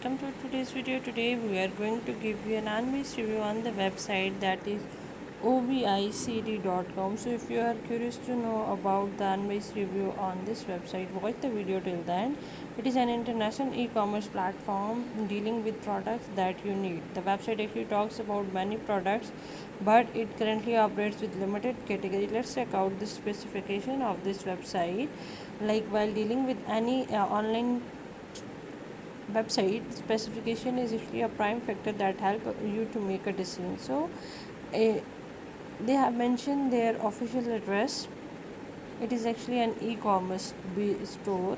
welcome to today's video. Today we are going to give you an unbiased review on the website that is ovicd.com. So if you are curious to know about the unbiased review on this website, watch the video till the end. It is an international e-commerce platform dealing with products that you need. The website actually talks about many products, but it currently operates with limited category. Let's check out the specification of this website. Like while dealing with any online website, specification is actually a prime factor that help you to make a decision. So uh, they have mentioned their official address. It is actually an e-commerce store.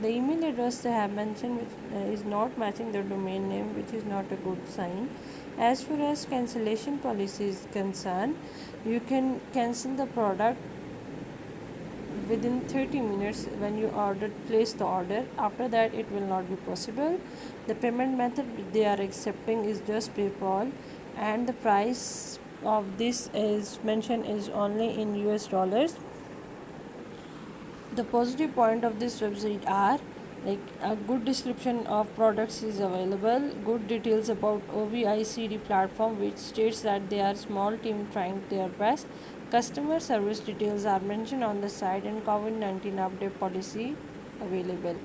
The email address they have mentioned which, is not matching the domain name, which is not a good sign. As far as cancellation policy is concerned, you can cancel the product within 30 minutes when you place the order. After that it will not be possible. The payment method they are accepting is just PayPal, and the price of this is mentioned is only in US dollars. The positive point of this website are like a good description of products is available, good details about OVICD platform which states that they are small team trying their best, customer service details are mentioned on the site, and COVID-19 update policy available.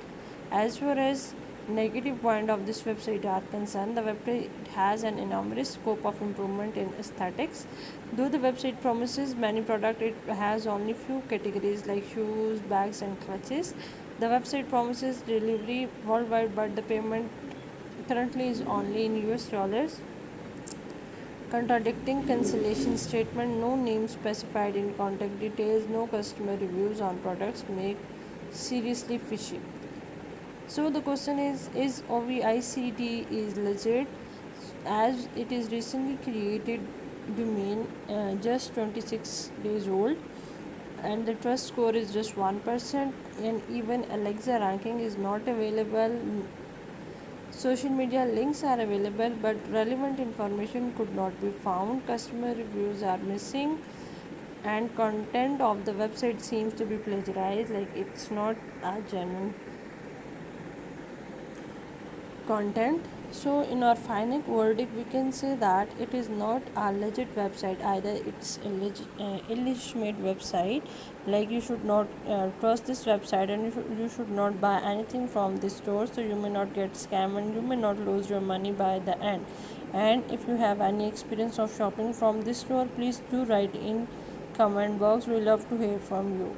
As far as negative point of this website are concerned, the website has an enormous scope of improvement in aesthetics. Though the website promises many products, it has only few categories like shoes, bags, and clutches. The website promises delivery worldwide, but the payment currently is only in US dollars. Contradicting cancellation statement, no name specified in contact details, no customer reviews on products make seriously fishy. So the question is OVICD is legit, as it is recently created domain, just 26 days old, and the trust score is just 1%, and even Alexa ranking is not available. Social media links are available, but relevant information could not be found. Customer reviews are missing, and content of the website seems to be plagiarized, like it's not a genuine content. So in our final verdict we can say that it is not a legit website either, it's a illegitimate website. Like you should not trust this website, and you should not buy anything from this store, so you may not get scammed and you may not lose your money by the end. And if you have any experience of shopping from this store, please do write in comment box. We love to hear from you.